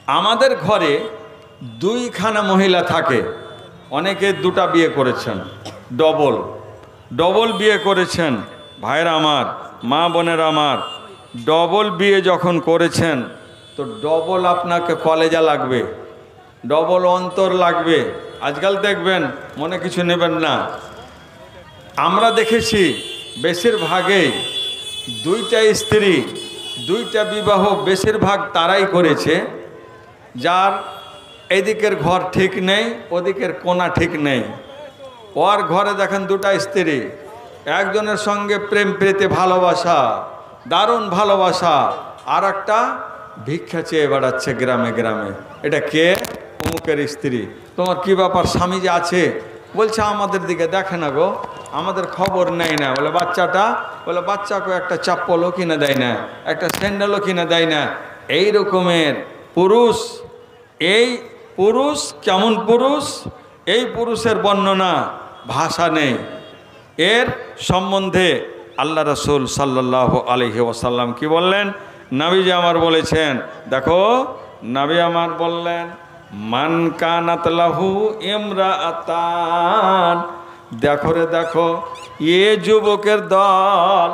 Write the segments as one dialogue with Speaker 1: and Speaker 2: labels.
Speaker 1: আমাদের ঘরে দুইখানা মহিলা থাকে, অনেকে দুটা বিয়ে করেছেন, ডবল ডবল বিয়ে করেছেন। ভাইরা আমার, মা বোনের আমার, ডবল বিয়ে যখন করেছেন তো ডবল আপনাকে কলেজা লাগবে, ডবল অন্তর লাগবে। আজকাল দেখবেন, মনে কিছু নেবেন না, আমরা দেখেছি বেশিরভাগেই দুইটা স্ত্রী দুইটা বিবাহ বেশিরভাগ তারাই করেছে যার এদিকের ঘর ঠিক নেই, ওদিকের কোণা ঠিক নেই। ওর ঘরে দেখেন দুটা স্ত্রী, একজনের সঙ্গে প্রেম প্রীতি ভালোবাসা, দারুণ ভালোবাসা, আর একটা ভিক্ষা চেয়ে বেড়াচ্ছে গ্রামে গ্রামে। এটা কে? অমুকের স্ত্রী। তোমার কি ব্যাপার, স্বামী যে আছে? বলছে আমাদের দিকে দেখে না গো, আমাদের খবর নেয় না। বলে বাচ্চাটা, বলে বাচ্চাকে একটা চাপ্পলও কিনে দেয় না, একটা স্যান্ডেলও কিনে দেয় না। এই রকমের পুরুষ। এই পুরুষ কেমন পুরুষ? এই পুরুষের বর্ণনা ভাষা নেই। এর সম্বন্ধে আল্লাহ রাসূল সাল্লাল্লাহু আলাইহি ওয়াসাল্লাম কি বললেন? নবীজি আমার বলেছেন, দেখো নবী আমার বললেন, মান কানাত লাহু ইমরাআতান, দেখো রে দেখো, এ যুবকের দল,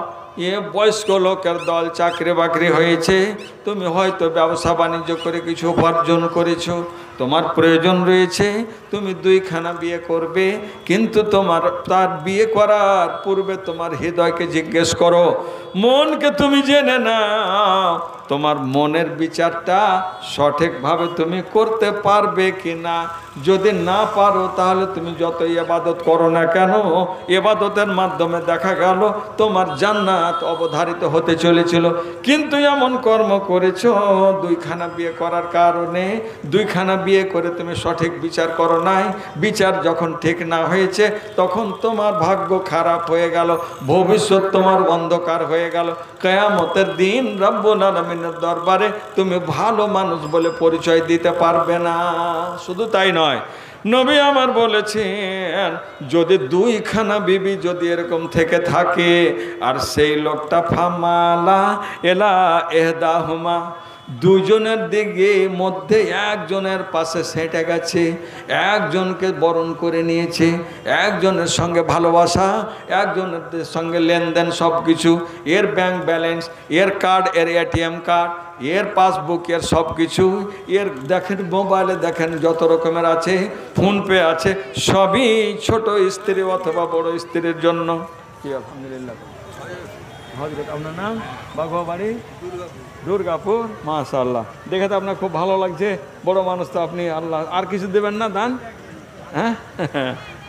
Speaker 1: এ বয়স্ক লোকের দল চাকরি বাকরি হয়েছে, তুমি হয়তো ব্যবসা বাণিজ্য করে কিছু উপার্জন করেছো, তোমার প্রয়োজন রয়েছে, তুমি দুইখানা বিয়ে করবে, কিন্তু তোমার তার বিয়ে করার পূর্বে তোমার হৃদয়কে জিজ্ঞেস করো, মনকে তুমি জেনে নাও, তোমার মনের বিচারটা সঠিকভাবে তুমি করতে পারবে কি না। যদি না পারো তাহলে তুমি যত ইবাদত করো না কেন, ইবাদতের মাধ্যমে দেখা গেল তোমার জান্নাত অবধারিত হতে চলেছিল, কিন্তু এমন কর্ম করেছো দুইখানা বিয়ে করার কারণে, দুইখানা বিয়ে করে তুমি সঠিক বিচার করো নাই, বিচার যখন ঠিক না হয়েছে তখন তোমার ভাগ্য খারাপ হয়ে গেল, ভবিষ্যৎ তোমার অন্ধকার হয়ে গেল। কিয়ামতের দিন রব্বুল আলামিনের দরবারে তুমি ভালো মানুষ বলে পরিচয় দিতে পারবে না। শুধু তাই নয়, নবী আমার বলেছেন, যদি দুইখানা বিবি যদি এরকম থেকে থাকে আর সেই লোকটা ফামালা এলা এহদাহুমা, দুজনের দিকে মধ্যে একজনের পাশে সেটে গেছে, একজনকে বরণ করে নিয়েছে, একজনের সঙ্গে ভালোবাসা, একজনের সঙ্গে লেনদেন, সব কিছু, এর ব্যাংক ব্যালেন্স, এর কার্ড, এর এটিএম কার্ড, এর পাসবুক, এর সব কিছু, এর দেখেন মোবাইলে দেখেন যত রকমের আছে, ফোনপে আছে, সবই ছোট স্ত্রী অথবা বড় স্ত্রীর জন্য। কি আলহামদুলিল্লাহ। আপনার নাম? বাঘুয়া বাড়ি, দুর্গাপুর। মাশাআল্লাহ, দেখে তো আপনার খুব ভালো লাগছে, বড় মানুষ তো আপনি। আল্লাহ আর কিছু দেবেন না দান? হ্যাঁ,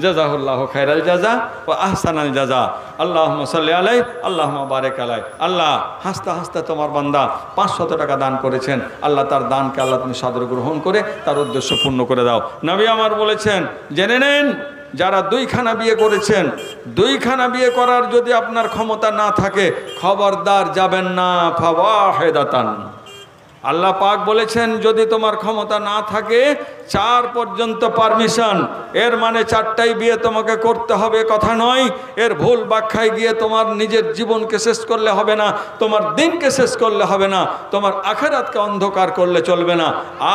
Speaker 1: জাযাহুল্লাহু খায়রাল জাযা ওয়া আহসানাল জাযা। আল্লাহুম্মা সাল্লি আলাইহি আল্লাহুম্মা বারিক আলাইহি। আল্লাহ হাসতে হাসতে তোমার বান্দা 500 টাকা দান করেছেন, আল্লাহ তার দানকে আল্লাহ তুমি সাদর গ্রহণ করে তার উদ্দেশ্য পূর্ণ করে দাও। নবী আমার বলেছেন, জেনে নেন, যারা দুইখানা বিয়ে করেছেন, দুইখানা বিয়ে করার যদি আপনার ক্ষমতা না থাকে, খবরদার যাবেন না ফাওয়াহিদাতান। আল্লাহ পাক বলেছেন, যদি তোমার ক্ষমতা না থাকে 4 পর্যন্ত পারমিশন। এর মানে 4টাই বিয়ে তোমাকে করতে হবে কথা নয়। এর ভুল ব্যাখ্যায় গিয়ে তোমার নিজের জীবনকে শেষ করলে হবে না, তোমার দিনকে শেষ করলে হবে না, তোমার আখিরাতকে অন্ধকার করলে চলবে না।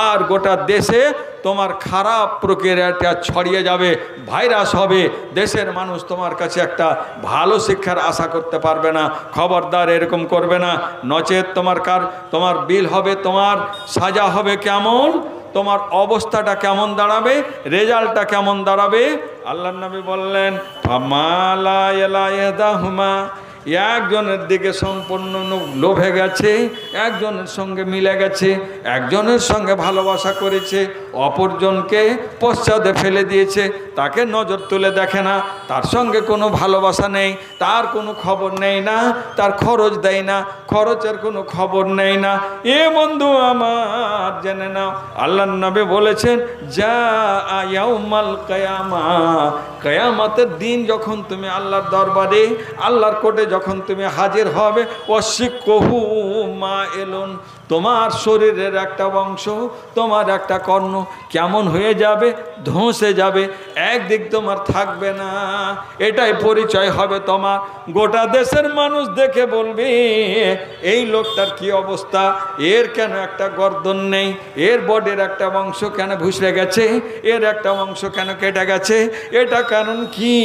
Speaker 1: আর গোটা দেশে তোমার খারাপ প্রক্রিয়াটা ছড়িয়ে যাবে, ভাইরাস হবে, দেশের মানুষ তোমার কাছে একটা ভালো শিক্ষার আশা করতে পারবে না। খবরদার এরকম করবে না, নচেত তোমার বিল হবে, তোমার সাজা হবে কেমন, তোমার অবস্থাটা কেমন দাঁড়াবে, রেজাল্টটা কেমন দাঁড়াবে। আল্লাহর নবী বললেন, ফামালা ইলা ইয়াদাহুমা, একজনের দিকে সম্পূর্ণ লোভে গেছে, একজনের সঙ্গে মিলে গেছে, একজনের সঙ্গে ভালোবাসা করেছে, অপরজনকে পশ্চাতে ফেলে দিয়েছে, তাকে নজর তুলে দেখে না, তার সঙ্গে কোনো ভালোবাসা নেই, তার কোনো খবর নেই না, তার খরচ দেয় না, খরচের কোনো খবর নেই না। এ বন্ধু আমার জেনে নাও, আল্লাহর নবী বলেছেন, যা ইয়াউমাল কিয়ামা, কিয়ামতের দিন যখন তুমি আল্লাহর দরবারে, আল্লাহর কোর্টে যখন তুমি হাজির হবে, ওয়াশিকুহু মাইলুন, তোমার শরীরের একটা অংশ, তোমার একটা কর্ণ কেমন হয়ে যাবে, ধসে যাবে, একদিক তোমার থাকবে না। এটাই পরিচয় হবে তোমার। গোটা দেশের মানুষ দেখে বলবে এই লোকটার কি অবস্থা, এর কেন একটা গর্দন নেই, এর বডির একটা অংশ কেন ভুসড়ে গেছে, এর একটা অংশ কেন কেটে গেছে, এটা কারণ কি?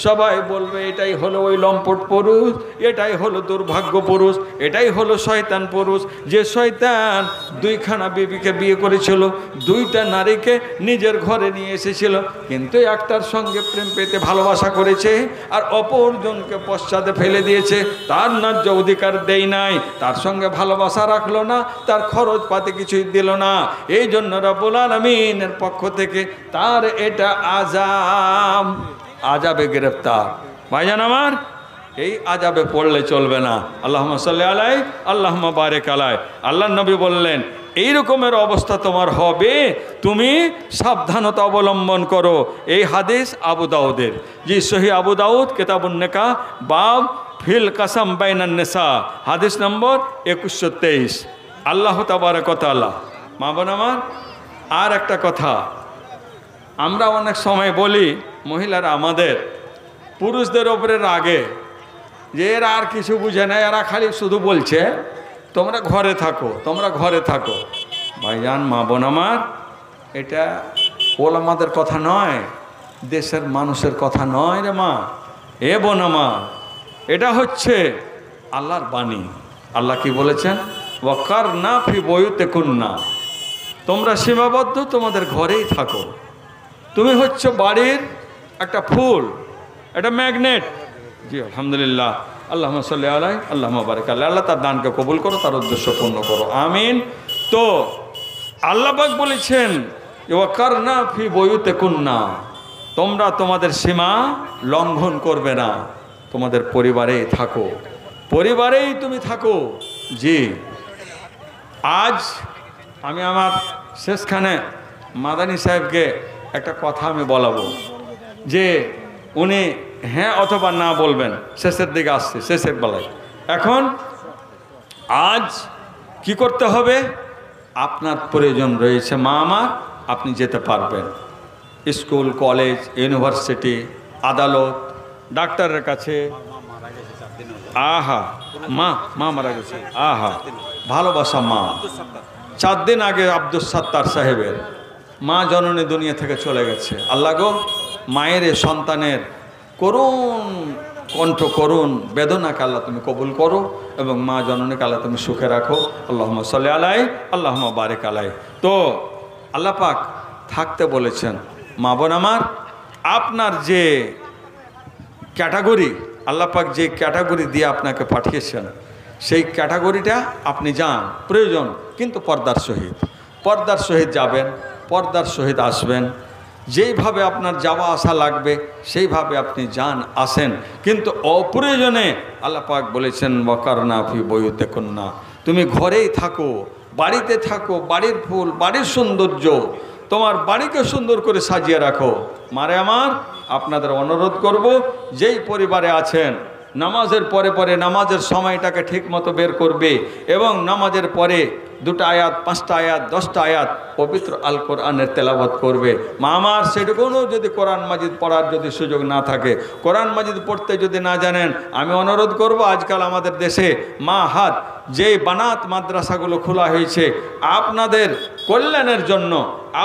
Speaker 1: সবাই বলবে এটাই হলো ওই লম্পট পুরুষ, এটাই হলো দুর্ভাগ্য পুরুষ, এটাই হলো শয়তান পুরুষ, যে শয়তান দুইখানা বিবিকে বিয়ে করেছিল, দুইটা নারীকে নিজের ঘরে নিয়ে এসেছিল, কিন্তু একটার সঙ্গে প্রেম পেতে ভালোবাসা করেছে আর অপরজনকে পশ্চাতে ফেলে দিয়েছে, তার ন্যায্য অধিকার দেয় নাই, তার সঙ্গে ভালোবাসা রাখলো না, তার খরচ পাতে কিছুই দিল না। এই জন্য রব্বুল আলামিনের পক্ষ থেকে তার এটা আযাব, আযাবে গ্রেফতার। ভাইজান আমার, এই আযাবে পড়লে চলবে না। আল্লাহুম্মা সাল্লি আলাইহি আল্লাহুম্মা বারিক আলাইহি। আল্লাহর নবী বললেন এই রকমের অবস্থা তোমার হবে, তুমি সাবধানতা অবলম্বন করো। এই হাদিস আবু দাউদের, জি সহি আবু দাউদ কিতাবুন নিকাহ বাব ফিল কাসাম বাইনান নিসা, হাদিস নম্বর 2123। আল্লাহ তাবারক ওয়া তাআলা। মা বোন আমার, আর একটা কথা, আমরা অনেক সময় বলি মহিলারা আমাদের পুরুষদের ওপরে রাগে যে এরা আর কিছু বুঝে না, এরা খালি শুধু বলছে তোমরা ঘরে থাকো, তোমরা ঘরে থাকো। ভাইজান মা বোন আমার, এটা ওলামাদের কথা নয়, দেশের মানুষের কথা নয় রে মা, এ বোন আমার, এটা হচ্ছে আল্লাহর বাণী। আল্লাহ কি বলেছেন? ওয়াকারনা ফি বুয়ুতিকুন্না, তোমরা সীমাবদ্ধ তোমাদের ঘরেই থাকো। তুমি হচ্ছে বাড়ির একটা ফুল, একটা ম্যাগনেট। জি আলহামদুলিল্লাহ, আল্লাহুম্মা সাল্লি আলাইহি আল্লাহুম্মা বারিক আলাইহি। আল্লাহ তার দানকে কবুল করো, তার উদ্দেশ্য পূর্ণ করো, আমিন। তো আল্লাহ পাক বলেছেন ওয়াকারনা ফি বুয়ুতিকুন্না, তোমরা তোমাদের সীমা লঙ্ঘন করবে না, তোমাদের পরিবারেই থাকো, পরিবারেই তুমি থাকো। জি, আজ আমি আমার শেষখানে মাদানী সাহেবকে একটা কথা আমি বলাবো, যে উনি হ্যাঁ অথবা না বলবেন, শেষের দিকে আসছে, শেষের বেলায়। এখন আজ কি করতে হবে? আপনার প্রয়োজন রয়েছে মা আমার, আপনি যেতে পারবেন স্কুল, কলেজ, ইউনিভার্সিটি, আদালত, ডাক্তারের কাছে। আহা, মা মারা গেছে, আহা ভালোবাসা মা। 4 দিন আগে আব্দুল সাত্তার সাহেবের মা জননী দুনিয়া থেকে চলে গেছে। আল্লাহ গো, মায়ের সন্তানের করুণ কণ্ঠ, করুণ বেদনাকে আল্লাহ তুমি কবুল করো, এবং মা জননীকে আল্লাহ তুমি সুখে রাখো। আল্লাহুম্মা সাল্লি আলাইহি আল্লাহুম্মা বারিক আলাইহি। তো আল্লাহ পাক থাকতে বলেছেন। মা বোন আমার, আপনার যে ক্যাটাগরি, আল্লাহ পাক যে ক্যাটাগরি দিয়ে আপনাকে পাঠিয়েছেন, সেই ক্যাটাগরিটা আপনি যান, প্রয়োজন কিন্তু পর্দার সহিত, পর্দার সহিত যাবেন, পর্দার সহিত আসবেন। যেইভাবে আপনার যাওয়া আসা লাগবে সেইভাবে আপনি যান, আসেন, কিন্তু অপ্রয়োজনে আল্লাহ পাক বলেছেন ওয়াকারনা ফি বুয়ুতিকুন্না, তুমি ঘরেই থাকো, বাড়িতে থাকো, বাড়ির ফুল, বাড়ির সৌন্দর্য, তোমার বাড়িকে সুন্দর করে সাজিয়ে রাখো। মারে আমার, আপনাদের অনুরোধ করব, যেই পরিবারে আছেন নামাজের পরে পরে নামাজের সময়টাকে ঠিক মতো বের করবে, এবং নামাজের পরে 2টা আয়াত, 5টা আয়াত, 10টা আয়াত পবিত্র আল কোরআনের তেলাওয়াত করবে। মা আমার, সেটুকুনও যদি কোরআন মাজিদ পড়ার যদি সুযোগ না থাকে, কোরআন মাজিদ পড়তে যদি না জানেন, আমি অনুরোধ করব, আজকাল আমাদের দেশে মা হাত যে বানাত মাদ্রাসাগুলো খোলা হয়েছে, আপনাদের কল্যাণের জন্য,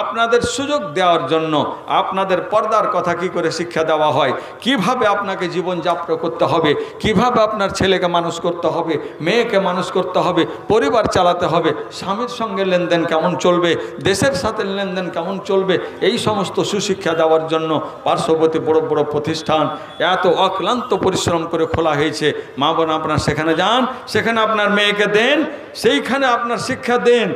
Speaker 1: আপনাদের সুযোগ দেওয়ার জন্য, আপনাদের পর্দার কথা কি করে শিক্ষা দেওয়া হয়, কিভাবে আপনাকে জীবনযাপন করতে হবে, কিভাবে আপনার ছেলেকে মানুষ করতে হবে, মেয়েকে মানুষ করতে হবে, পরিবার চালাতে হবে, স্বামীর সঙ্গে লেনদেন কেমন চলবে, দেশের সাথে লেনদেন কেমন চলবে, এই সমস্ত সুশিক্ষা দেওয়ার জন্য পার্শ্ববর্তী বড় বড় প্রতিষ্ঠান এত অক্লান্ত পরিশ্রম করে খোলা হয়েছে। মা বোন, আপনার সেখানে যান, সেখানে আপনার মেয়েকে দেন, সেইখানে আপনার শিক্ষা দেন,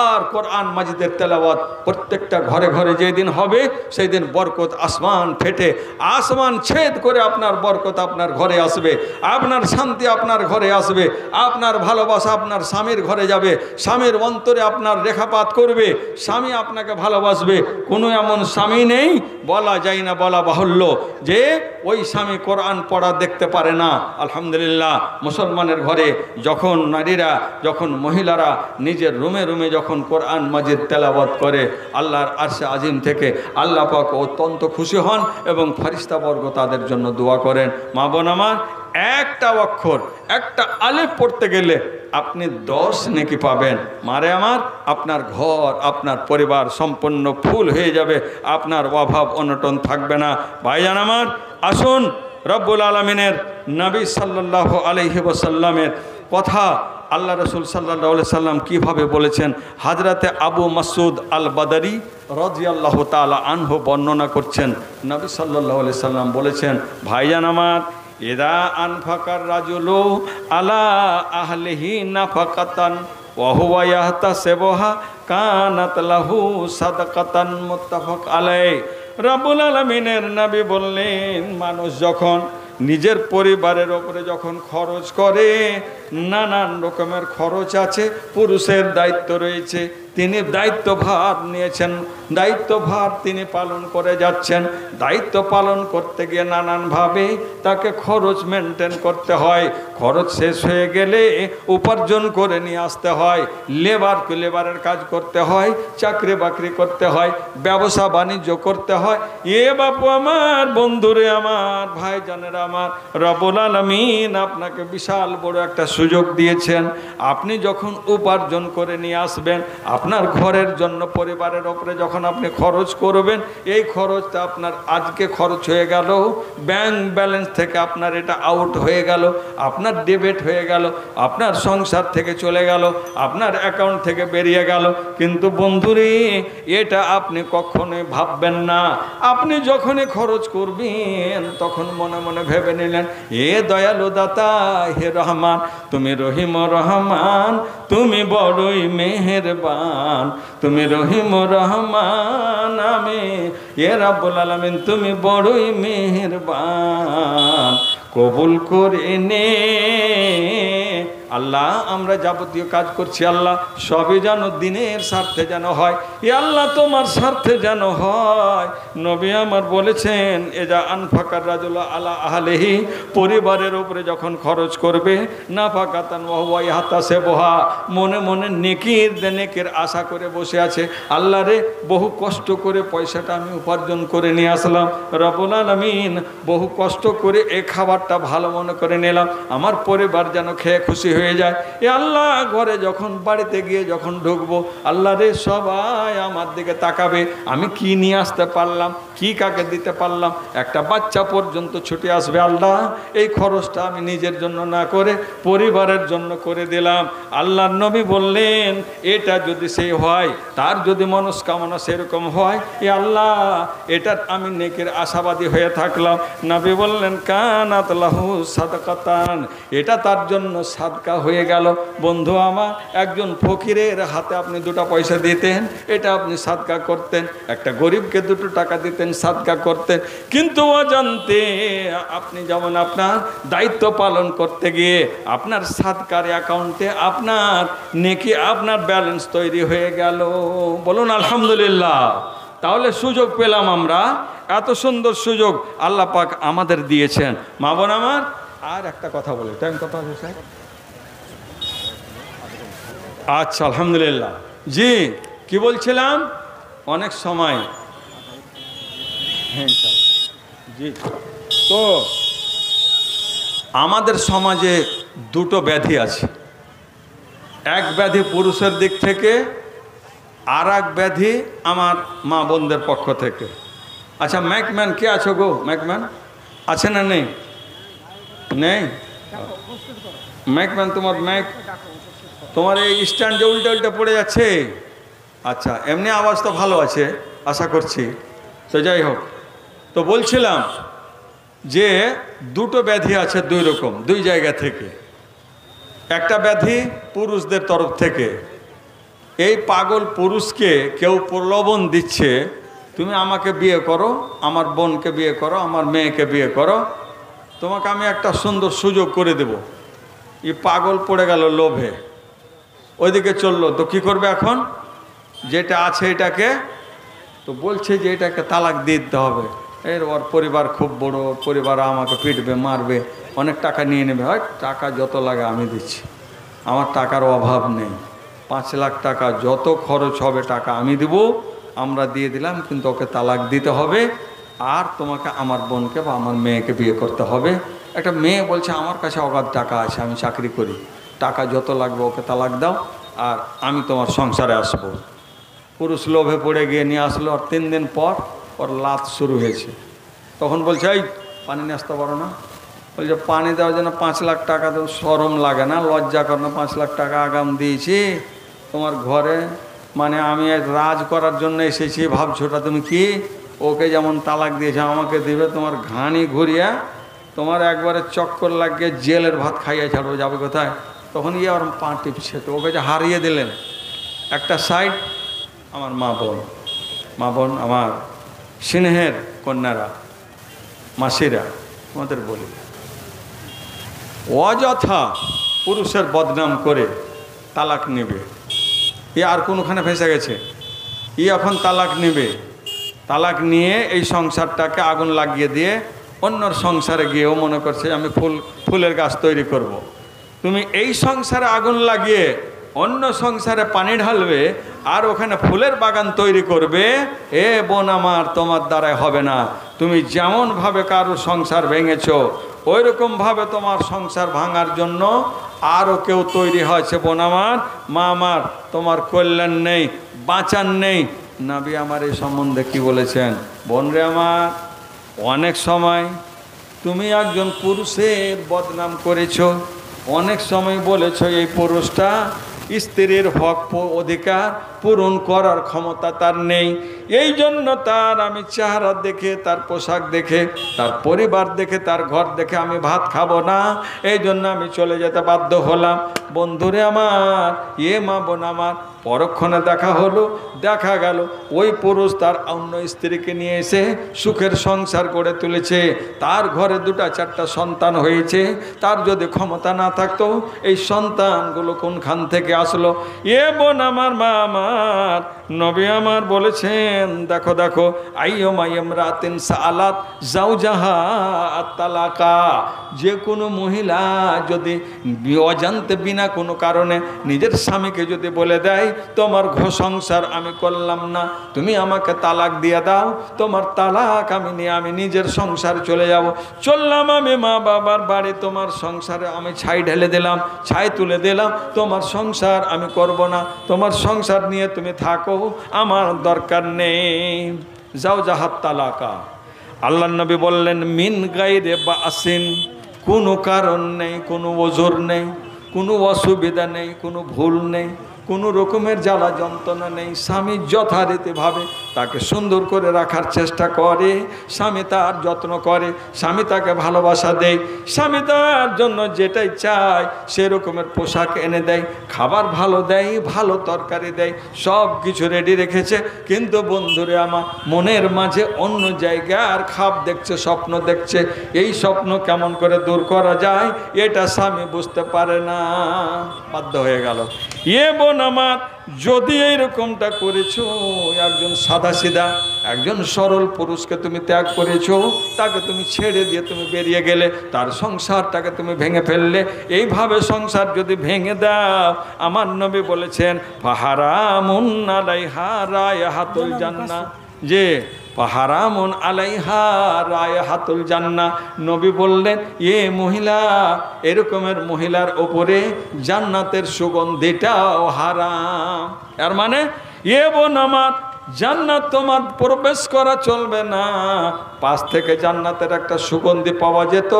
Speaker 1: আর কোরআন মাজিদের তেলাওয়াত প্রত্যেকটা ঘরে ঘরে যেদিন হবে সেই দিন বরকত আসমান ফেটে আসমান ছেদ করে আপনার বরকত আপনার ঘরে আসবে, আপনার শান্তি আপনার ঘরে আসবে, আপনার ভালোবাসা আপনার স্বামীর ঘরে যাবে, স্বামীর অন্তরে আপনার রেখাপাত করবে, স্বামী আপনাকে ভালোবাসবে। কোনো এমন স্বামী নেই, বলা যায় না, বলা বাহুল্য, যে ওই স্বামী কোরআন পড়া দেখতে পারে না। আলহামদুলিল্লাহ, মুসলমানের ঘরে যখন নারীরা, যখন মহিলারা নিজের রুমে রুমে যখন কোরআন মাজিদ তেলাওয়াত করে, আল্লাহর আরশে আজিম থেকে আল্লাহ পাক অত্যন্ত খুশি হন এবং ফেরেশতাবর্গ তাদের জন্য দোয়া করেন। মা বোন আমার, একটা অক্ষর, একটা আলিফ পড়তে গেলে আপনি 10 নেকি পাবেন। মারে আমার, আপনার ঘর, আপনার পরিবার সম্পূর্ণ ফুল হয়ে যাবে, আপনার অভাব অনটন থাকবে না। ভাইজান আমার, আসুন রব্বুল আলামিনের নবী সাল্লাল্লাহু আলাইহি ওয়াসাল্লামের কথা আল্লাহ রসুল সাল্লাল্লাহু আলাইহি সাল্লাম কীভাবে বলেছেন। হযরতে আবু মাসউদ আল বাদারি রাদিয়াল্লাহু তাআলা আনহু বর্ণনা করছেন, নবী সাল্লাল্লাহু আলাইহি সাল্লাম বলেছেন, ভাইজান আমার, ইদা আনফাকার রাজুলু আলা আহলিহি নাফাকাতান ওয়া হুয়া ইয়াহতাসিবুহা কানাত লাহু সাদাকাতান মুত্তাফাক আলাইহি। রব্বুল আলামিনের নবী বললেন, মানুষ যখন নিজের পরিবারের ওপরে যখন খরচ করে, নানান রকমের খরচ আছে, পুরুষের দায়িত্ব রয়েছে, তিনি দায়িত্বভার নিয়েছেন, দায়িত্বভার তিনি পালন করে যাচ্ছেন। দায়িত্ব পালন করতে গিয়ে নানানভাবে তাকে খরচ মেনটেন করতে হয়। খরচ শেষ হয়ে গেলে উপার্জন করে নিয়ে আসতে হয়, লেবারের কাজ করতে হয়, চাকরি বাকরি করতে হয়, ব্যবসা বাণিজ্য করতে হয়। এ বাপু আমার, বন্ধুরে আমার, ভাইজানেরা আমার, রব্বুল আলামিন আপনাকে বিশাল বড় একটা সুযোগ দিয়েছেন। আপনি যখন উপার্জন করে নিয়ে আসবেন, আপনার ঘরের জন্য, পরিবারের ওপরে যখন আপনি খরচ করবেন, এই খরচটা আপনার আজকে খরচ হয়ে গেল, ব্যাংক ব্যালেন্স থেকে আপনার এটা আউট হয়ে গেল, আপনার ডেবিট হয়ে গেল, আপনার সংসার থেকে চলে গেল, আপনার অ্যাকাউন্ট থেকে বেরিয়ে গেল। কিন্তু বন্ধুরে, এটা আপনি কখনোই ভাববেন না। আপনি যখনই খরচ করবেন তখন মনে মনে ভেবে নিলেন, হে দয়ালু দাতা, হে রহমান, তুমি রহিম রহমান, তুমি বড়ই মেহেরবান, তুমি রহিম রহমান, আমি এ রব্বুল আলামিন, তুমি বড়ই মেহেরবান, কবুল করে নে। আল্লাহ, আমরা যাবতীয় কাজ করছি আল্লাহ, সবই যেন দিনের স্বার্থে যেন হয়, এ আল্লাহ তোমার স্বার্থে যেন হয়। নবী আমার বলেছেন, এজা আনফাকার রাজুল আলা আহলিহি, পরিবারের উপরে যখন খরচ করবে, নাফাকাতান ওয়া হুয়া ইয়াহতাসিবুহা, মনে মনে নেকির আশা করে বসে আছে। আল্লাহ রে, বহু কষ্ট করে পয়সাটা আমি উপার্জন করে নিয়ে আসলাম, রব্বুল আলামিন বহু কষ্ট করে এই খাবারটা ভালো মনে করে নিলাম, আমার পরিবার যেন খেয়ে খুশি হয়ে যায়। এ আল্লাহ, ঘরে যখন, বাড়িতে গিয়ে যখন ঢুকবো, আল্লাহ রে, সবাই আমার দিকে তাকাবে, আমি কি নিয়ে আসতে পারলাম, কি কাকে দিতে পারলাম। একটা বাচ্চা পর্যন্ত ছুটে আসবে, আল্লাহ এই খরচটা আমি নিজের জন্য না করে পরিবারের জন্য করে দিলাম। আল্লাহর নবী বললেন, এটা যদি সে হয়, তার যদি মনস্কামনা সেরকম হয়, এ আল্লাহ এটার আমি নেকির আশাবাদী হয়ে থাকলাম। নবী বললেন, কানাত লাহু সাদাকাতান, এটা তার জন্য সাদকা হয়ে গেল। বন্ধু আমার, একজন ফকিরের হাতে আপনি 2টা পয়সা দিতেন, এটা আপনি সাদকা করতেন, একটা গরিবকে 2 টাকা দিতেন, সাদকা করতেন। কিন্তু অজান্তে আপনি যেমন আপনার দায়িত্ব পালন করতে গিয়ে আপনার সাদকার অ্যাকাউন্টে আপনার নেকি, আপনার ব্যালেন্স তৈরি হয়ে গেল। বলুন আলহামদুলিল্লাহ। তাহলে সুযোগ পেলাম আমরা, এত সুন্দর সুযোগ আল্লাহ পাক আমাদের দিয়েছেন। মা বোন আমার, আর একটা কথা বলি, টাইম কত আছে স্যার? আচ্ছা, আলহামদুলিল্লাহ। জি, কি বলছিলাম? অনেক সময়, হ্যাঁ জি, তো আমাদের সমাজে 2টো ব্যাধি আছে। এক ব্যাধি পুরুষের দিক থেকে, আর এক ব্যাধি আমার মা বোনদের পক্ষ থেকে। আচ্ছা, ম্যাকম্যান কে আছো গো? ম্যাকম্যান আছে না নেই? নেই? ম্যাকম্যান, তোমার তোমার এই স্ট্যান্ড যে উল্টে উল্টে পড়ে যাচ্ছে। আচ্ছা, এমনি আওয়াজ তো ভালো আছে আশা করছি। তো যাই হোক, তো বলছিলাম যে 2টো ব্যাধি আছে, 2 রকম, 2 জায়গা থেকে। একটা ব্যাধি পুরুষদের তরফ থেকে, এই পাগল পুরুষকে কেউ প্রলোভন দিচ্ছে, তুমি আমাকে বিয়ে করো, আমার বোনকে বিয়ে করো, আমার মেয়েকে বিয়ে করো, তোমাকে আমি একটা সুন্দর সুযোগ করে দেব। এই পাগল পড়ে গেল লোভে, ওইদিকে চললো। তো কি করবে এখন? যেটা আছে এটাকে তো বলছে যে এটাকে তালাক দিয়ে দিতে হবে। ওর পরিবার খুব বড়, পরিবার আমাকে পিটবে, মারবে, অনেক টাকা নিয়ে নেবে। হয় টাকা যত লাগে আমি দিচ্ছি, আমার টাকার অভাব নেই, 5 লাখ টাকা যত খরচ হবে টাকা আমি দেব, আমরা দিয়ে দিলাম, কিন্তু ওকে তালাক দিতে হবে, আর তোমাকে আমার বোনকে বা আমার মেয়েকে বিয়ে করতে হবে। একটা মেয়ে বলছে আমার কাছে অগাধ টাকা আছে, আমি চাকরি করি, টাকা যত লাগবে ওকে তালাক দাও, আর আমি তোমার সংসারে আসবো। পুরুষ লোভে পড়ে গিয়ে নিয়ে আসলো, আর 3 দিন পর ওর লাত শুরু হয়েছে। তখন বলছে এই পানি নিয়ে আসতে পারো না? বলছে পানি দেওয়ার জন্য 5 লাখ টাকা তো শরম লাগে না, লজ্জা করে না? 5 লাখ টাকা আগাম দিয়েছি তোমার ঘরে, মানে আমি রাজ করার জন্য এসেছি ভাবছোটা তুমি কি? ওকে যেমন তালাক দিয়েছে আমাকে দিবে, তোমার ঘানি ঘুরিয়া তোমার একবারে চক্কর লাগিয়ে জেলের ভাত খাইয়ে ছাড়বো, যাবে কোথায়? তখন গিয়ে ওর পা টিপছে। তো ওকে যে হারিয়ে দিলেন একটা সাইড। আমার মা বোন, আমার স্নেহের কন্যারা, মাসিরা, আমাদের বলি, অযথা পুরুষের বদনাম করে তালাক নেবে। আর কোনোখানে ফেসে গেছে, এখন তালাক নেবে, তালাক নিয়ে এই সংসারটাকে আগুন লাগিয়ে দিয়ে অন্যর সংসারে গিয়েও মনে করছে আমি ফুলের গাছ তৈরি করব। তুমি এই সংসারে আগুন লাগিয়ে অন্য সংসারে পানি ঢালবে, আর ওখানে ফুলের বাগান তৈরি করবে। এ বোন আমার, তোমার দ্বারাই হবে না। তুমি যেমনভাবে কারো সংসার ভেঙেছো, ওই রকমভাবে তোমার সংসার ভাঙার জন্য আরও কেউ তৈরি হয়েছে। বোন আমার, মা আমার, তোমার কল্যাণ নেই, বাঁচান নেই। নবী আমার এই সম্বন্ধে কি বলেছেন? বোন রে আমার, অনেক সময় তুমি একজন পুরুষের বদনাম করেছো, অনেক সময় বলেছো এই পুরুষটা স্ত্রীর হক অধিকার পূরণ করার ক্ষমতা তার নেই, এই জন্য তার আমি চেহারা দেখে, তার পোশাক দেখে, তার পরিবার দেখে, তার ঘর দেখে আমি ভাত খাবো না, এই জন্য আমি চলে যেতে বাধ্য হলাম। বন্ধুরে আমার, মা বোন আমার, পরক্ষণে দেখা গেল ওই পুরুষ তার অন্য স্ত্রীকে নিয়ে এসে সুখের সংসার গড়ে তুলেছে, তার ঘরে 2-4টা সন্তান হয়েছে। তার যদি ক্ষমতা না থাকতো, এই সন্তানগুলো কোনখান থেকে আসলো? বোন আমার, মা আমার, নবী আমার বলেছেন, দেখো আইয়ুমা ইমরাতিন সাআলাত যাওজাহা আত-তালাকা, যে কোনো মহিলা যদি অজান্তে বিনা কোনো কারণে নিজের স্বামীকে যদি বলে দেয় তোমার সংসার আমি করলাম না, তুমি আমাকে তালাক দিয়ে দাও, তোমার তালাক আমি নিয়ে আমি নিজের সংসার চলে যাব, চললাম আমি মা বাবার বাড়ি, তোমার সংসারে আমি ছাই ঢেলে দিলাম, ছাই তুলে দিলাম, তোমার সংসার আমি করব না, তোমার সংসার নিয়ে তুমি থাকো, আমার দরকার নেই। যাও জাহাত তালাকা। আল্লাহ নবী বললেন মিন গায়রে বাসিন, কোনো কারণ নেই, কোনো ওজর নেই, কোনো অসুবিধা নেই, কোনো ভুল নেই, কোনো রকমের জ্বালা যন্ত্রণা নেই। স্বামী যথারীতিভাবে তাকে সুন্দর করে রাখার চেষ্টা করে, স্বামী তার যত্ন করে, স্বামী তাকে ভালোবাসা দেয়, স্বামী তার জন্য যেটাই চায় সেরকমের পোশাক এনে দেয়, খাবার ভালো দেয়, ভালো তরকারি দেয়, সব কিছু রেডি রেখেছে। কিন্তু বন্ধুরে আমার, মনের মাঝে অন্য জায়গার খাপ দেখছে, স্বপ্ন দেখছে। এই স্বপ্ন কেমন করে দূর করা যায় এটা স্বামী বুঝতে পারে না, বাধ্য হয়ে গেল। বোন আমার, যদি এইরকমটা করেছো, একজন সাদাসিধা, একজন সরল পুরুষকে তুমি ত্যাগ করেছো, তাকে তুমি ছেড়ে দিয়ে তুমি বেরিয়ে গেলে, তার সংসারটাকে তুমি ভেঙে ফেললে, এইভাবে সংসার যদি ভেঙে দাও, আমার নবী বলেছেন ফাহারামুন আলাইহা রায়হাতুল জান্নাহ, যে হারামুন আলাইহা রায়হাতুল জান্নাহ, নবী বললেন মহিলা, এরকমের মহিলার ওপরে জান্নাতের সুগন্ধিটাও হারাম। এর মানে বোন আমার, জান্নাত তোমার প্রবেশ করা চলবে না। পাশ থেকে জান্নাতের একটা সুগন্ধি পাওয়া যেত,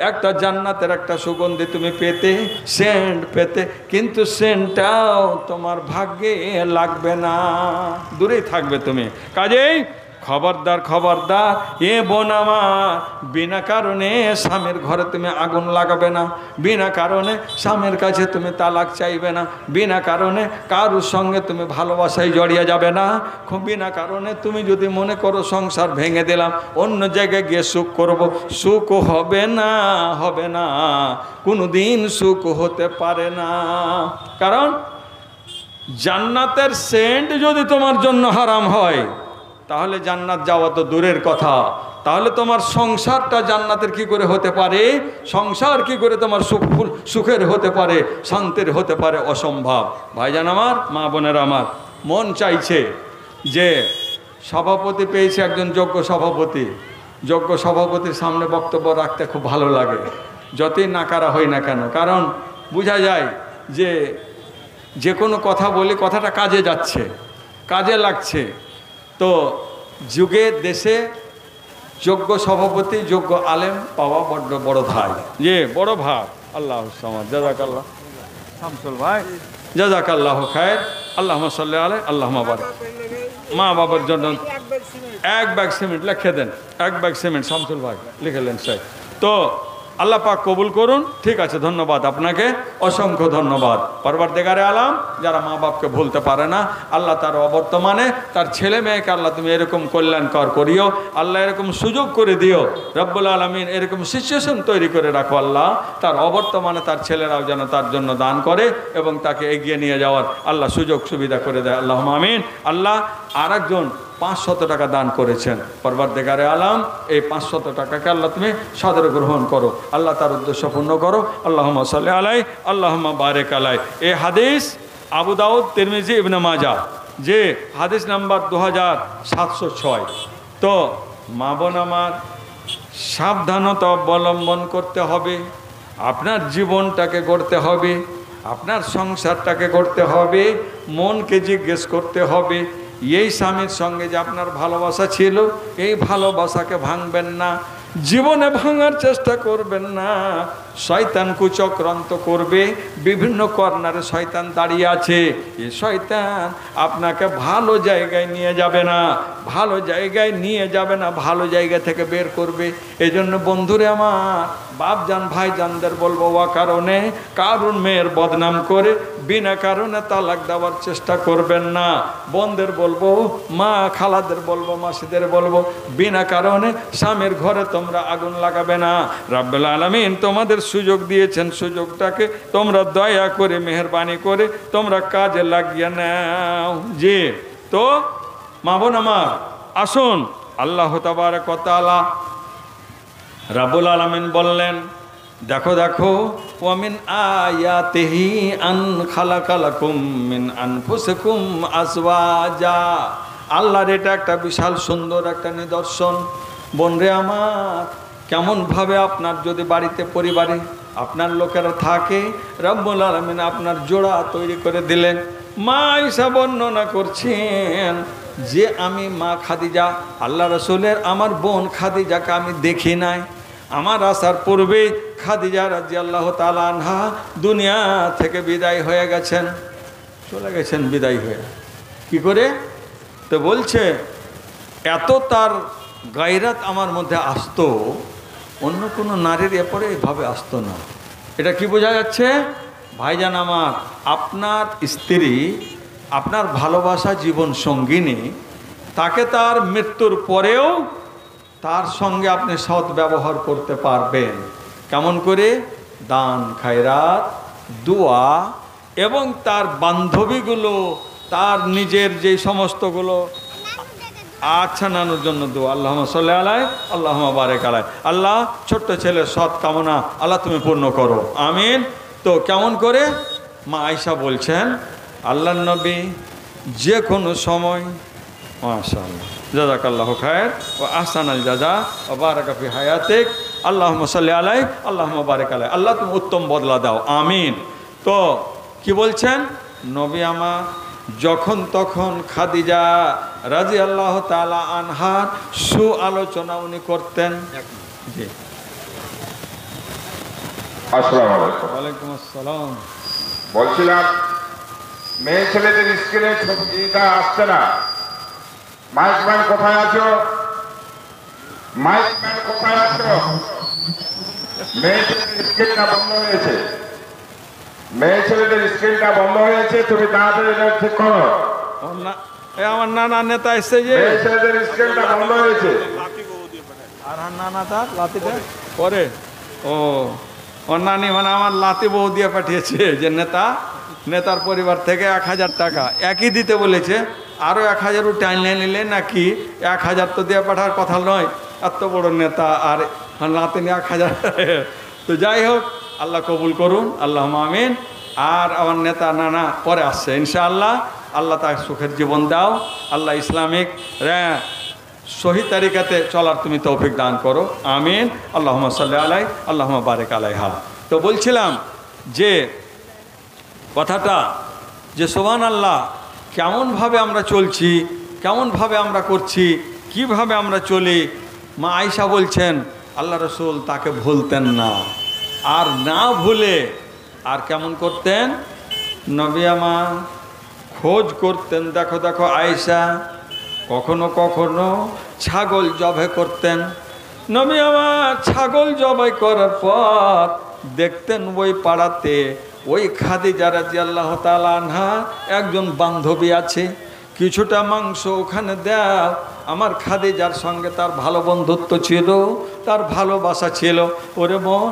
Speaker 1: একটা জান্নাতের একটা সুগন্ধি তুমি পেতে, সেন্ট পেতে, কিন্তু সেন্টটাও তোমার ভাগ্যে লাগবে না, দূরেই থাকবে তুমি। কাজেই খবরদার খবরদার এ বোন আমার, বিনা কারণে স্বামীর ঘরে তুমি আগুন লাগাবে না, বিনা কারণে স্বামীর কাছে তুমি তালাক চাইবে না, বিনা কারণে কারোর সঙ্গে তুমি ভালোবাসায় জড়িয়ে যাবে না, বিনা কারণে তুমি যদি মনে করো সংসার ভেঙে দিলাম অন্য জায়গায় গিয়ে সুখ করব, সুখ হবে না, হবে না, কোনোদিন সুখ হতে পারে না। কারণ জান্নাতের সেন্ট যদি তোমার জন্য হারাম হয় তাহলে জান্নাত যাওয়া তো দূরের কথা, তাহলে তোমার সংসারটা জান্নাতের কি করে হতে পারে? সংসার কি করে তোমার সুখের হতে পারে, শান্তির হতে পারে? অসম্ভব। ভাইজান আমার, মা বোনের আমার, মন চাইছে যে সভাপতি পেয়েছে একজন যোগ্য সভাপতি, যোগ্য সভাপতির সামনে বক্তব্য রাখতে খুব ভালো লাগে, যতই নাকারা হই না কেন, কারণ বোঝা যায় যে কোনো কথা বলি কথাটা কাজে যাচ্ছে, কাজে লাগছে। তো যুগে দেশে যোগ্য সভাপতি, যোগ্য আলেম পাওয়া বড্ড বড় ভাই, যে বড় ভাই। আল্লাহ জাযাকাল্লাহ শামসুল ভাই, জাযাকাল্লাহ খায়ের, আল্লাহুম্মা সাল্লি আলাইহি, আল্লাহুম্মা বারিক। মা বাবার জন্য এক ব্যাগ সিমেন্ট লিখে দেন, এক ব্যাগ সিমেন্ট শামসুল ভাই লিখে দেন স্যার। তো আল্লাহ পাক কবুল করুন। ঠিক আছে, ধন্যবাদ আপনাকে, অসংখ্য ধন্যবাদ। পরওয়ারদিগারে আলম যারা মা বাপকে ভুলতে পারে না, আল্লাহ তার অবর্তমানে তার ছেলে মেয়েকে আল্লাহ তুমি এরকম কল্যাণকর করিও, আল্লাহ এরকম সুযোগ করে দিও, রব্বুল আলামিন এরকম সিচুয়েশন তৈরি করে রাখো আল্লাহ, তার অবর্তমানে তার ছেলেরাও যেন তার জন্য দান করে এবং তাকে এগিয়ে নিয়ে যাওয়ার আল্লাহ সুযোগ সুবিধা করে দেয়। আল্লাহুম্মা আমিন। আল্লাহ আরেকজন 500 টাকা দান করেছেন, পরওয়ারদিগারে আলম এই 500 টাকাকে আল্লাহ তুমি সাদরে গ্রহণ করো, আল্লাহ তার উদ্দেশ্য পূর্ণ করো। আল্লাহুম্মা সাল্লি আলাইহি, আল্লাহুম্মা বারিক আলাইহি। এই হাদিস আবু দাউদ, তিরমিজি, ইবনে মাজাহ, যে হাদিস নাম্বার 2706। তো মা বোন আমার, সাবধানতা অবলম্বন করতে হবে, আপনার জীবনটাকে গড়তে হবে, আপনার সংসারটাকে গড়তে হবে, মনকে জিজ্ঞেস করতে হবে এই স্বামীর সঙ্গে যে আপনার ভালোবাসা ছিল, এই ভালোবাসাকে ভাঙবেন না, জীবনে ভাঙার চেষ্টা করবেন না। শয়তান কুচক্রান্ত করবে, বিভিন্ন কর্নারে শয়তান দাঁড়িয়ে আছে, এই শয়তান আপনাকে ভালো জায়গায় নিয়ে যাবে না, ভালো জায়গায় নিয়ে যাবে না, ভালো জায়গা থেকে বের করবে। এই জন্য বন্ধুরে আমার, বাপজান ভাইজানদের বলবো, কারণে কারণ মেয়ের বদনাম করে বিনা কারণে তালাক দেওয়ার চেষ্টা করবেন না। বোনদের বলবো, মা খালাদের বলবো, মাসিদের বলবো, বিনা কারণে স্বামীর ঘরে তোমরা আগুন লাগাবে না। রাব্বুল আলামিন তোমাদের সুযোগ দিয়েছেন, সুযোগটাকে তোমরা দয়া করে মেহেরবানি করে তোমরা কাজে লাগিয়ে নাও। জি, তো মা বোন আমার, আসুন, আল্লাহ তাবারক ওয়া তাআলা রাব্বুল আলামিন বললেন, দেখো দেখো, ওয়া মিন আয়াতিহি আন খালাকালাকুম মিন আনফুসিকুম আজওয়াজা। আল্লাহর এটা একটা বিশাল সুন্দর একটা নিদর্শন। বোনরে আমার, কেমনভাবে আপনার যদি বাড়িতে পরিবারে আপনার লোকেরা থাকে, রব্বুল আলামিন আপনার জোড়া তৈরি করে দিলেন। মা আয়েশা বর্ণনা করছেন যে আমি মা খাদিজা, আল্লাহ রসুলের আমার বোন খাদিজাকে আমি দেখি নাই, আমার আসার পূর্বে খাদিজা রাদিয়াল্লাহু তাআলা আনহা দুনিয়া থেকে বিদায় হয়ে গেছেন, চলে গেছেন বিদায় হয়ে। কি করে? তো বলছে এত তার গায়রাত আমার মধ্যে আসতো, অন্য কোনো নারীর এরপরে এভাবে আসতো না। এটা কি বোঝা যাচ্ছে? ভাইজান আমার, আপনার স্ত্রী, আপনার ভালোবাসা জীবন সঙ্গিনী, তাকে তার মৃত্যুর পরেও তার সঙ্গে আপনি সৎ ব্যবহার করতে পারবেন। কেমন করে? দান, খায়রাত, দোয়া, এবং তার বান্ধবীগুলো, তার নিজের যে সমস্তগুলো আচ্ছা নানোর জন্য দোয়া। আল্লাহুম্মা সাল্লি আলাইহি, আল্লাহুম্মা বারিক আলাইহি। আল্লাহ ছোট্ট ছেলের সৎ কামনা আল্লাহ তুমি পূর্ণ করো, আমিন। তো কেমন করে? মা আয়েশা বলছেন, আল্লাহর নবী যে কোনো সময়, মাশাআল্লাহ, জাযাকাল্লাহু খায়র ওয়া আহসানাল জাযা ওয়া বারাকা ফি হায়াতিক, আল্লাহুম্মা সাল্লি আলাইহি, আল্লাহুম্মা বারিক আলাইহি। আল্লাহ তুমি উত্তম বদলা দাও, আমিন। তো কি বলছেন? নবী আমার যখন তখন খাদিজা রাদিয়াল্লাহু তাআলা আনহার সুআলোচনা উনি করতেন। জি,
Speaker 2: আসসালামু আলাইকুম।
Speaker 1: ওয়ালাইকুম আসসালাম।
Speaker 2: বলছিলাম মেয়ে ছেলেদের স্কুলে ছবিটা আসছে না, মাইকম্যান কোথায় আছো? মাইকম্যান কোথায় আছো? মেয়ে ছেলেদের স্ক্রিনটা বন্ধ হয়েছে, মেয়ে ছেলেদের স্ক্রিনটা বন্ধ হয়েছে, তুমি তাড়াতাড়ি এটা ঠিক করো।
Speaker 1: আমার নানা নেতা এসছে যে
Speaker 2: মেয়ে ছেলেদের স্ক্রিনটা বন্ধ হয়েছে।
Speaker 1: আর নানা তার লাতিটা পরে ও নানি মানে আমার লাতি বউ দিয়ে পাঠিয়েছে যে নেতার পরিবার থেকে 1000 টাকা একই দিতে বলেছে, আরও 1000 টাইনে নিলে নাকি 1000 তো দিয়ে পাঠার কথা নয়, এত বড় নেতা আর নাতিনি 1000। তো যাই হোক, আল্লাহ কবুল করুন, আল্লাহ আমিন। আর আমার নেতা নানা পরে আসছে ইনশাআল্লাহ। আল্লাহ তার সুখের জীবন দাও, আল্লাহ ইসলামিক সহি তারিকাতে চলার তুমি তৌফিক দান করো, আমিন। আল্লাহুম্মা সাল্লি আলাই আল্লাহুম্মা বারিক আলাইহা। তো বলছিলাম যে কথাটা যে সুবহানাল্লাহ, কেমনভাবে আমরা চলছি, কেমনভাবে আমরা করছি, কিভাবে আমরা চলি। মা আয়েশা বলছেন আল্লাহ রসুল তাকে ভুলতেন না, আর না ভুলে আর কেমন করতেন, নবী আমার খোঁজ করতেন। দেখো দেখো আয়েশা কখনো কখনো ছাগল জবাই করতেন। নবী আমার ছাগল জবাই করার পর দেখতেন ওই পাড়াতে ওই খাদিজা রাদিয়াল্লাহু তাআলা আনহা একজন বান্ধবী আছে, কিছুটা মাংস ওখানে দাও। আমার খাদিজার সঙ্গে তার ভালো বন্ধুত্ব ছিল, তার ভালোবাসা ছিল। ওরে বোন,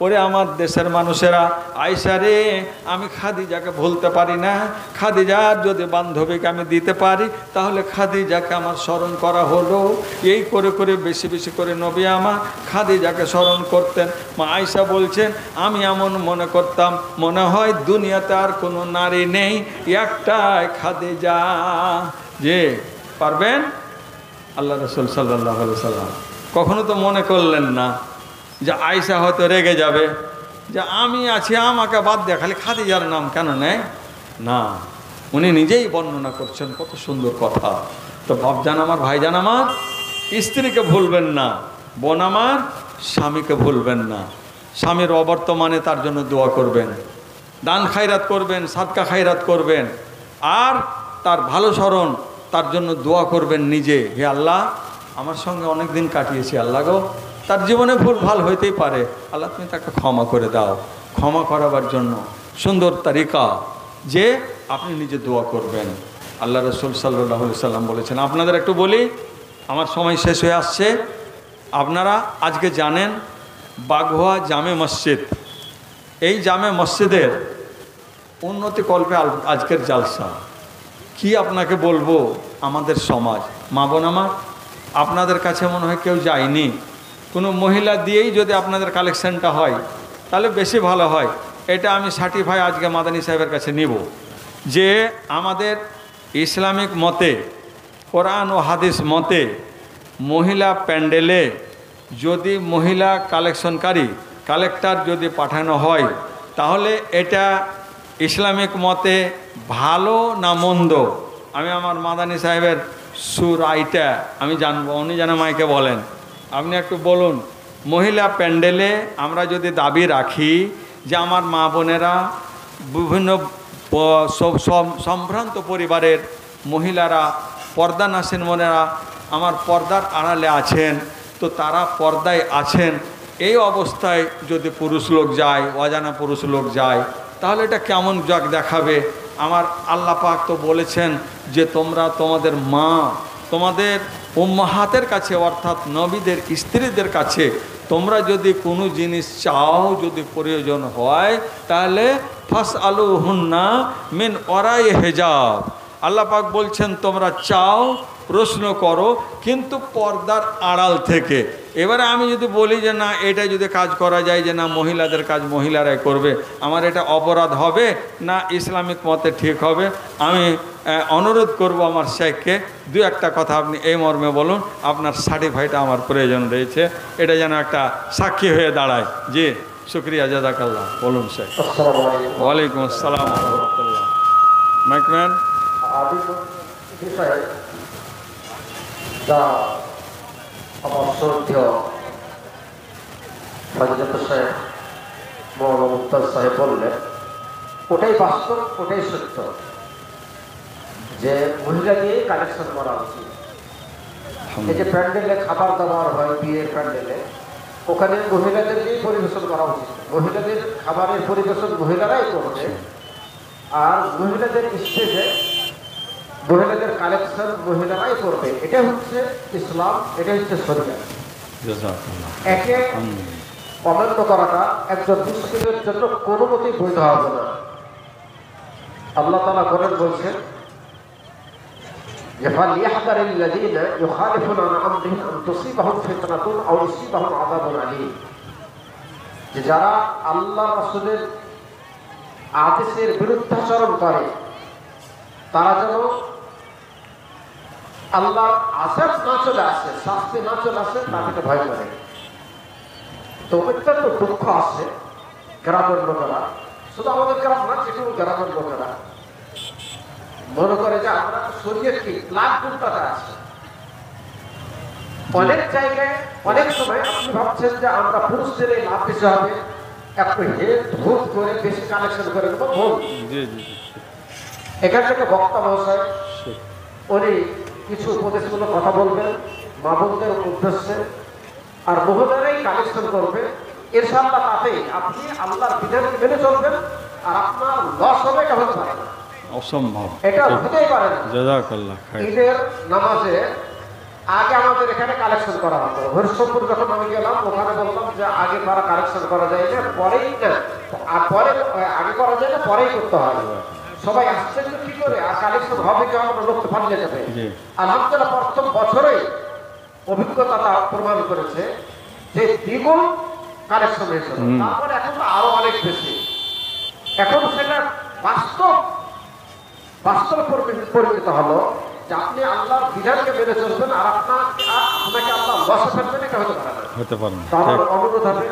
Speaker 1: ওরে আমার দেশের মানুষেরা, আয়েশা রে, আমি খাদিজাকে ভুলতে পারি না। খাদিজার যদি বান্ধবীকে আমি দিতে পারি তাহলে খাদিজাকে আমার স্মরণ করা হলো। এই করে করে বেশি বেশি করে নবী আমার খাদিজাকে স্মরণ করতেন। মা আয়েশা বলছেন আমি এমন মনে করতাম মনে হয় দুনিয়াতে আর কোনো নারী নেই, একটাই খাদিজা। যে পারবেন আল্লাহ রসুল সাল্লাল্লাহু আলাইহি সাল্লাম কখনো তো মনে করলেন না যে আয়েশা হয়তো রেগে যাবে যে আমি আছি, আমাকে বাদ দেয়া খালি খাদিজার নাম কেন নেয় না। উনি নিজেই বর্ণনা করছেন, কত সুন্দর কথা। তো বাপজান আমার, ভাইজান আমার, স্ত্রীকে ভুলবেন না, বোন আমার স্বামীকে ভুলবেন না। স্বামীর অবর্তমানে তার জন্য দোয়া করবেন, দান খায়রাত করবেন, সাদকা খায়রাত করবেন, আর তার ভালো স্মরণ, তার জন্য দোয়া করবেন নিজে। হে আল্লাহ, আমার সঙ্গে অনেক দিন কাটিয়েছি, আল্লাহ গো, তার জীবনে ভুল ভাল হইতেই পারে, আল্লাহ তুমি তাকে ক্ষমা করে দাও। ক্ষমা করাবার জন্য সুন্দর তারিকা যে আপনি নিজে দোয়া করবেন। আল্লাহ রসুল সাল্লাল্লাহু আলাইহি সাল্লাম বলেছেন। আপনাদের একটু বলি, আমার সময় শেষ হয়ে আসছে। আপনারা আজকে জানেন বাঘোয়া জামে মসজিদ, এই জামে মসজিদের উন্নতিকল্পে আজকের জালসা। কি আপনাকে বলবো, আমাদের সমাজ, মা বোন আমার, আপনাদের কাছে মনে হয় কেউ যায়নি। কোনো মহিলা দিয়েই যদি আপনাদের কালেকশনটা হয় তাহলে বেশি ভালো হয়। এটা আমি সার্টিফাই আজকে মাদানী সাহেবের কাছে নিব যে আমাদের ইসলামিক মতে, কোরআন ও হাদিস মতে, মহিলা প্যান্ডেলে যদি মহিলা কালেক্টর যদি পাঠানো হয় তাহলে এটা ইসলামিক মতে ভালো না মন্দ। আমি আমার মাদানী সাহেবের সুর আইটা আমি জানবো, উনি যেন মাইকে বলেন। আপনি একটু বলুন, মহিলা প্যান্ডেলে আমরা যদি দাবি রাখি যে আমার মা বোনেরা, বিভিন্ন সম্ভ্রান্ত পরিবারের মহিলারা, পর্দা নাসিন বোনেরা আমার পর্দার আড়ালে আছেন, তো তারা পর্দায় আছেন, এই অবস্থায় যদি পুরুষ লোক যায়, অজানা পুরুষ লোক যায়, তাহলে এটা কেমন জাগ দেখাবে। আমার আল্লাহ পাক তো বলেছেন যে তোমরা তোমাদের মা, তোমাদের উম্মাহাতের কাছে, অর্থাৎ নবীদের স্ত্রীদের কাছে তোমরা যদি কোনো জিনিস চাও, যদি প্রয়োজন হয়, তাহলে ফাসআলুহুন্না মিন ওয়ারাই হিজাব। আল্লাহ পাক বলছেন তোমরা চাও, প্রশ্ন করো, কিন্তু পর্দার আড়াল থেকে। এবারে আমি যদি বলি যে না, এটা যদি কাজ করা যায়, যে না মহিলাদের কাজ মহিলারাই করবে, আমার এটা অপরাধ হবে না ইসলামিক মতে ঠিক হবে? আমি অনুরোধ করব আমার শেখকে দু একটা কথা আপনি এই মর্মে বলুন, আপনার সার্টিফাইটা আমার প্রয়োজন রয়েছে, এটা যেন একটা সাক্ষী হয়ে দাঁড়ায়। জি, শুক্রিয়া, জাযাকাল্লাহ। বলুন শেখ। ওয়ালাইকুম আসসালাম ওয়া রাহমাতুল্লাহ। মাইকম্যান,
Speaker 3: যা আমার শ্রদ্ধেয় ফজিলত সাহেব মৌলানা মুক্তার সাহেব বললেন, ওটাই বাস্তব, ওটাই সত্য যে মহিলা দিয়ে কালেকশন করা উচিত। এই যে প্যান্ডেলে খাবার দাবার হয় বিয়ের প্যান্ডেলে, ওখানে মহিলাদের দিয়েই পরিবেশন করা উচিত। মহিলাদের খাবারের পরিবেশন মহিলারাই করবে, আর মহিলাদের স্টেজে মহিলাদের কালেকশন মহিলারাই করবে। এটা হচ্ছে ইসলাম, এটা হচ্ছে শরিয়ত। একে অমান্য করাটা একজন মুসলিমের জন্য কোনো মতেই বৈধ হবে না। আল্লাহ তাআলা কোরআন বলছেন যে ফালিয়াহযারিল্লাযীনা ইউখালিফুনা আন আমরিহি আন তুসিবাহুম ফিতনাতুন আও ইউসিবাহুম আযাবুন আলীম, যে যারা আল্লাহ রাসূলের আদেশের বিরুদ্ধাচরণ করে তারা যেন আল্লাহ আযাব না চলে আসে, শাস্তি না চলে আসে, তাকে ভয় করে। তো অত্যন্ত দুঃখ আছে গ্রামের লোকেরা, শুধু আমাদের গ্রাম না, যে কোনো গ্রামের লোকেরা মনে করে যে আমরা শরীয়ত কি লাভ গুণটাতে আছে। অনেক জায়গায় অনেক সময় আপনি ভাবছেন যে আমরা পুরুষদের এই লাভ বেশি হবে, একটু হেড ভূত করে বেশি কালেকশন করে দেবো ভুল। এখান থেকে বক্তা মহাশয় উনি কিছু উপদেশমূলক কথা বলবেন মা বোনদের উদ্দেশ্যে, আর মহিলারাই কালেকশন করবে। ইনশাআল্লাহ তাতেই আপনি আল্লাহর বিধানকে মেনে চলবেন, আর আপনার লস হবে এটা হতে পারে না,
Speaker 1: অসম্ভব,
Speaker 3: এটা হতেই পারে না।
Speaker 1: জাযাকাল্লাহ খাইর।
Speaker 3: ঈদের নামাজে আগে আমাদের এখানে কালেকশন করা হতো। হরিশপুর যখন আমি গেলাম ওখানে বললাম যে আগে করা কালেকশন করা যায় না, পরেই না, আর পরে আগে করা যায় না, পরেই করতে হয়। সবাই আশ্চর্য কি করে, আর কালেকশন হবে কি আমরা লোককে পাঠিয়ে যাবে। আলহামদুলিল্লাহ প্রথম বছরেই অভিজ্ঞতা তা প্রমাণ করেছে যে দ্বিগুণ কালেকশন হয়েছিল। তারপরে এখন তো আরো অনেক বেশি। এখন সেটা বাস্তব পরিণত হলো যে আপনি আল্লাহর বিধানকে মেনে চলবেন, আর আপনাকে আল্লাহ লসে ফেলবেন, এটা হতে পারে না। আমার অনুরোধ হবে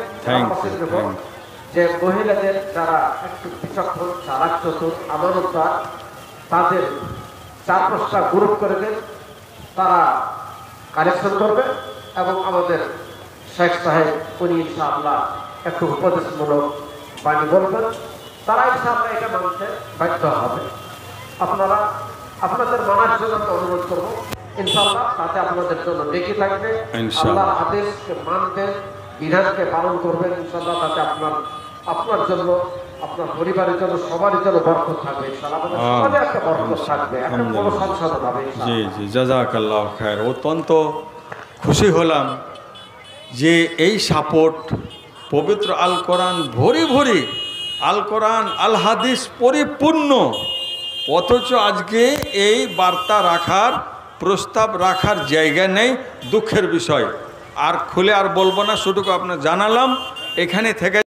Speaker 3: যে মহিলাদের যারা একটু বিচক্ষণ, চালাক, চতুর, আমানতদার, তাদের 4-5টা গ্রুপ করে দেন, তারা কালেকশন করবে। এবং আমাদের শেখ সাহেব উনি ইনশাআল্লাহ একটু উপদেশমূলক বাণী বলবেন, তারা ইনশাআল্লাহ এটা মানতে বাধ্য হবে। আপনারা আপনাদের মানার জন্য অনুরোধ করবো, ইনশাআল্লাহ তাতে আপনাদের জন্য ডেকে থাকবে। আল্লাহর আদেশকে মানবেন, বিধানকে পালন করবেন, ইনশাআল্লাহ তাতে আপনার জন্য, আপনার পরিবারের জন্য, সবারই জন্য বরকত থাকবে। সমাজে একটা বরকত থাকবে, একটা বড় সংসাধন হবে।
Speaker 1: জি জি, জাযাকাল্লাহ খাইর। অত্যন্ত খুশি হলাম যে এই সাপোর্ট পবিত্র আল কোরআন ভরি ভরি, আল কোরআন আল হাদিস পরিপূর্ণ, অথচ আজকে এই বার্তা রাখার, প্রস্তাব রাখার জায়গা নেই। দুঃখের বিষয়। আর খুলে আর বলবো না, শুধু আপনার জানালাম এখানে থেকে।